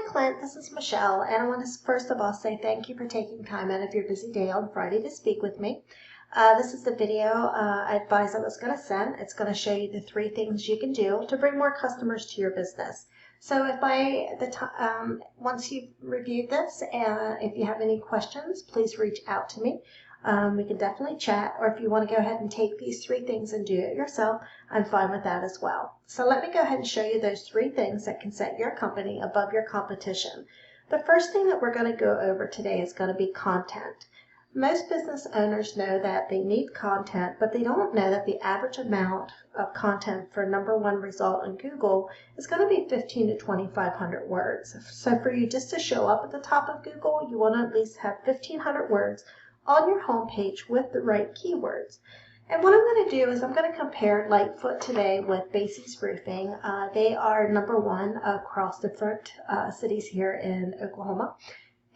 Hi Clint, this is Michelle, and I want to first of all say thank you for taking time out of your busy day on Friday to speak with me. This is the video I advised I was going to send. It's going to show you the 3 things you can do to bring more customers to your business. So if once you've reviewed this, if you have any questions, please reach out to me. We can definitely chat, or if you want to go ahead and take these 3 things and do it yourself, I'm fine with that as well. So let me go ahead and show you those 3 things that can set your company above your competition. The first thing that we're going to go over today is going to be content. Most business owners know that they need content, but they don't know that the average amount of content for #1 result in Google is going to be 15 to 2,500 words. So for you just to show up at the top of Google, you want to at least have 1,500 words on your home page with the right keywords. And what I'm going to do is I'm going to compare Lightfoot today with Basie's Roofing. They are #1 across different cities here in Oklahoma.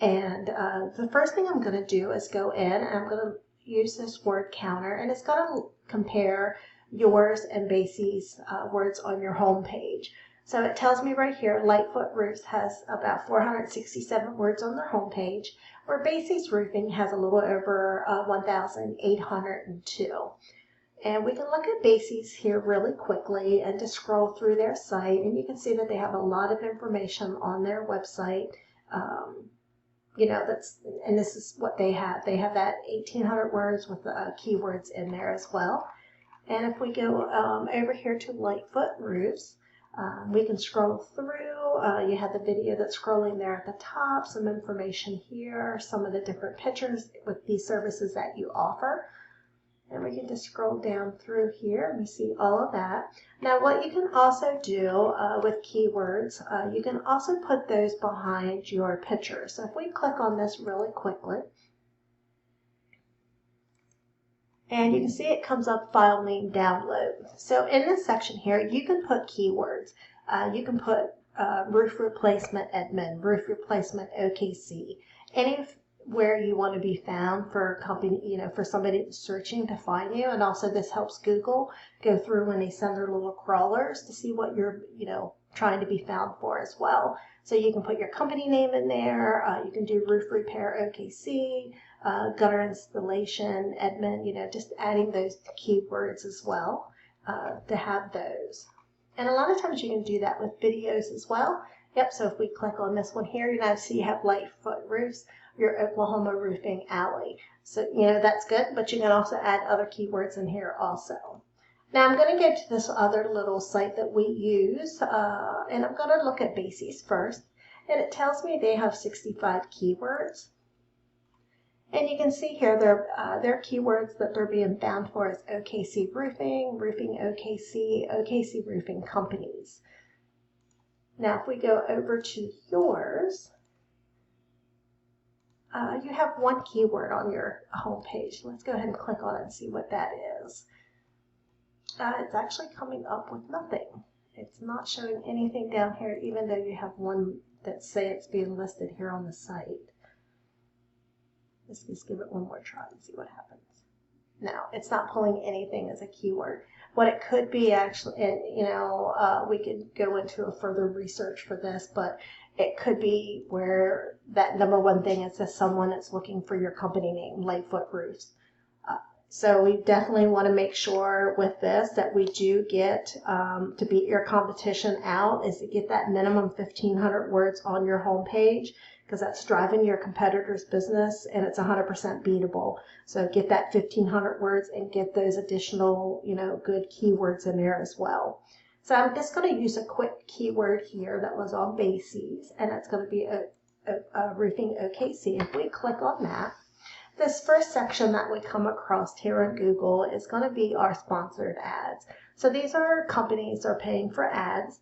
And the first thing I'm going to do is go in and I'm going to use this word counter, and it's going to compare yours and Basie's words on your home page. So it tells me right here, Lightfoot Roofs has about 467 words on their home page, where Basie's Roofing has a little over 1,802. And we can look at Basie's here really quickly and just scroll through their site, and you can see that they have a lot of information on their website. And this is what they have. They have that 1,800 words with keywords in there as well. And if we go over here to Lightfoot Roofs, we can scroll through. You have the video that's scrolling there at the top, some information here, some of the different pictures with these services that you offer. And we can just scroll down through here and we see all of that. Now what you can also do with keywords, you can also put those behind your picture. So if we click on this really quickly, and you can see it comes up file name download. So in this section here, you can put keywords. You can put roof replacement Edmond, roof replacement OKC, anywhere you want to be found for a company, for somebody that's searching to find you. And also this helps Google go through when they send their little crawlers to see what you're, trying to be found for as well. So you can put your company name in there. You can do roof repair OKC, gutter installation Edmond, just adding those keywords as well to have those. And a lot of times you can do that with videos as well. Yep, so if we click on this one here, see you have Lightfoot Roofs, your Oklahoma Roofing Alley. So, that's good, but you can also add other keywords in here also. Now I'm going to go to this other little site that we use, and I'm going to look at Basie's first. And it tells me they have 65 keywords. And you can see here their keywords that they're being found for is OKC Roofing, Roofing OKC, OKC Roofing Companies. Now if we go over to yours, you have 1 keyword on your home page. Let's go ahead and click on it and see what that is. It's actually coming up with nothing. It's not showing anything down here, even though you have one that say it's being listed here on the site. Let's just give it one more try and see what happens. No, it's not pulling anything as a keyword. What it could be actually, and we could go into a further research for this, but it could be where that #1 thing is just someone that's looking for your company name, Lightfoot Roofs. So we definitely want to make sure with this that we do get to beat your competition out is to get that minimum 1,500 words on your home page, because that's driving your competitor's business and it's 100% beatable. So get that 1,500 words and get those additional, good keywords in there as well. So I'm just going to use a quick keyword here that was on Basie's, and it's going to be a roofing OKC. If we click on that, this first section that we come across here in Google is going to be our sponsored ads. So these are companies that are paying for ads,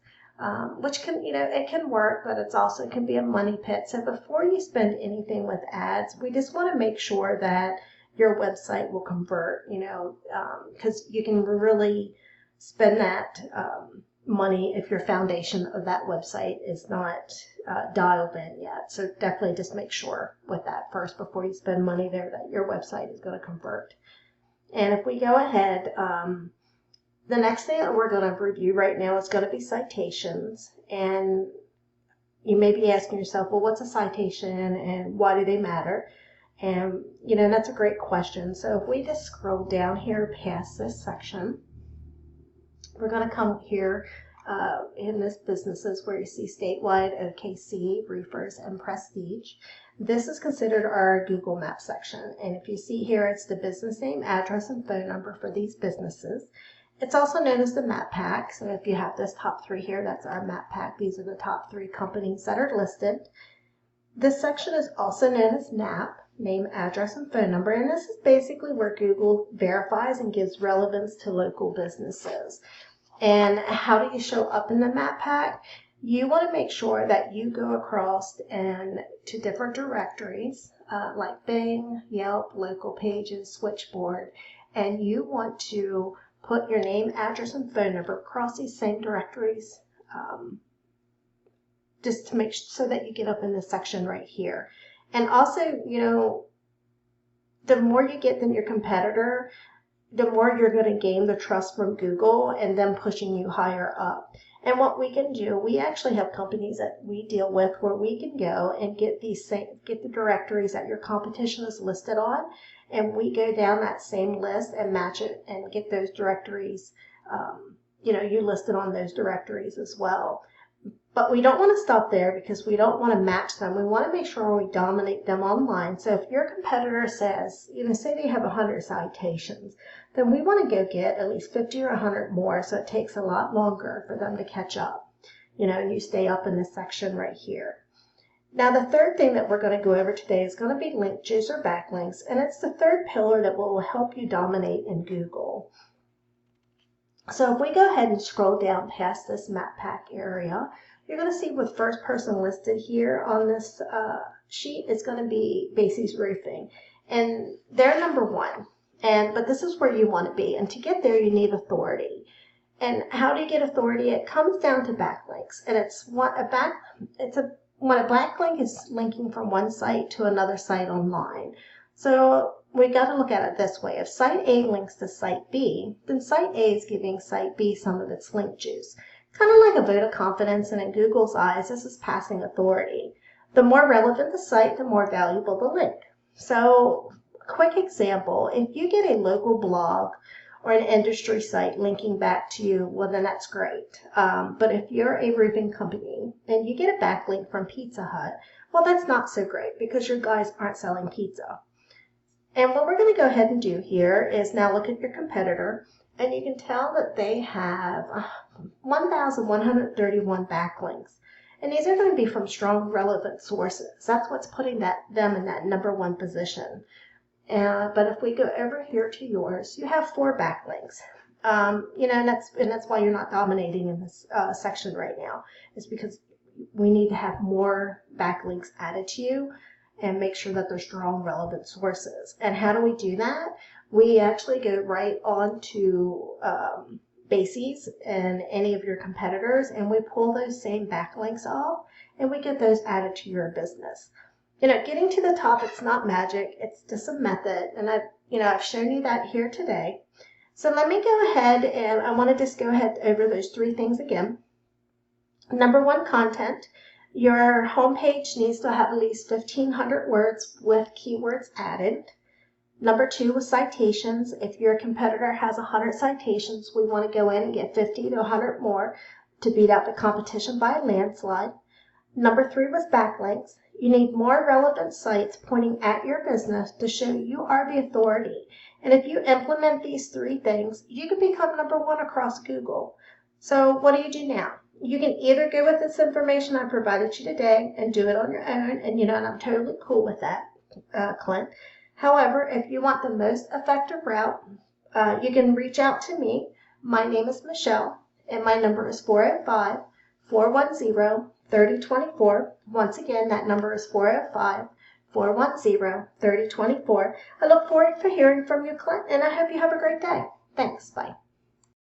which can, it can work, but it's also can be a money pit. So before you spend anything with ads, we just want to make sure that your website will convert, because you can really spend that money if your foundation of that website is not dialed in yet. So definitely just make sure with that first before you spend money there that your website is going to convert. And if we go ahead, the next thing that we're going to review right now is going to be citations. And you may be asking yourself, well, what's a citation and why do they matter? And, that's a great question. So if we just scroll down here past this section, we're going to come here in this businesses where you see statewide, OKC, roofers, and prestige. This is considered our Google Maps section. And if you see here, it's the business name, address, and phone number for these businesses. It's also known as the map pack. So if you have this top 3 here, that's our map pack. These are the top 3 companies that are listed. This section is also known as NAP, name, address, and phone number. And this is basically where Google verifies and gives relevance to local businesses. And how do you show up in the map pack? You want to make sure that you go across and to different directories like Bing, Yelp, local pages, Switchboard, and you want to put your name, address, and phone number across these same directories just to make so that you get up in this section right here. And also, the more you get than your competitor, the more you're going to gain the trust from Google and them pushing you higher up. And what we can do, we actually have companies that we deal with where we can go and get the directories that your competition is listed on, and we go down that same list and match it and get those directories, you listed on those directories as well. But we don't want to stop there because we don't want to match them. We want to make sure we dominate them online. So if your competitor says, say they have 100 citations, then we want to go get at least 50 or 100 more, so it takes a lot longer for them to catch up. And you stay up in this section right here. Now the third thing that we're going to go over today is going to be link juice or backlinks, and it's the third pillar that will help you dominate in Google. So if we go ahead and scroll down past this map pack area, you're going to see with first person listed here on this sheet is going to be Basie's Roofing, and they're number 1. But this is where you want to be, and to get there you need authority. And how do you get authority? It comes down to backlinks, and when a backlink is linking from one site to another site online. So we got to look at it this way. If site A links to site B, then site A is giving site B some of its link juice. Kind of like a vote of confidence, and in Google's eyes, this is passing authority. The more relevant the site, the more valuable the link. So, quick example, if you get a local blog or an industry site linking back to you, well, then that's great. But if you're a roofing company and you get a backlink from Pizza Hut, well, that's not so great because your guys aren't selling pizza. And what we're going to go ahead and do here is now look at your competitor, and you can tell that they have 1,131 backlinks. And these are going to be from strong, relevant sources. That's what's putting them in that number 1 position. But if we go over here to yours, you have 4 backlinks. And that's why you're not dominating in this section right now. It's because we need to have more backlinks added to you and make sure that they're strong, relevant sources. And how do we do that? We actually go right on to Basie's and any of your competitors, and we pull those same backlinks off, and we get those added to your business. Getting to the top, it's not magic. It's just a method, and I've shown you that here today. So let me go ahead, and I want to just go ahead over those 3 things again. Number 1, content. Your homepage needs to have at least 1,500 words with keywords added. Number 2 was citations. If your competitor has 100 citations, we want to go in and get 50 to 100 more to beat out the competition by a landslide. Number 3 was backlinks. You need more relevant sites pointing at your business to show you are the authority. And if you implement these 3 things, you can become number 1 across Google. So what do you do now? You can either go with this information I provided you today and do it on your own, and and I'm totally cool with that, Clint. However, if you want the most effective route, you can reach out to me. My name is Michelle, and my number is 405-410-3024. Once again, that number is 405-410-3024. I look forward to hearing from you, Clint, and I hope you have a great day. Thanks. Bye.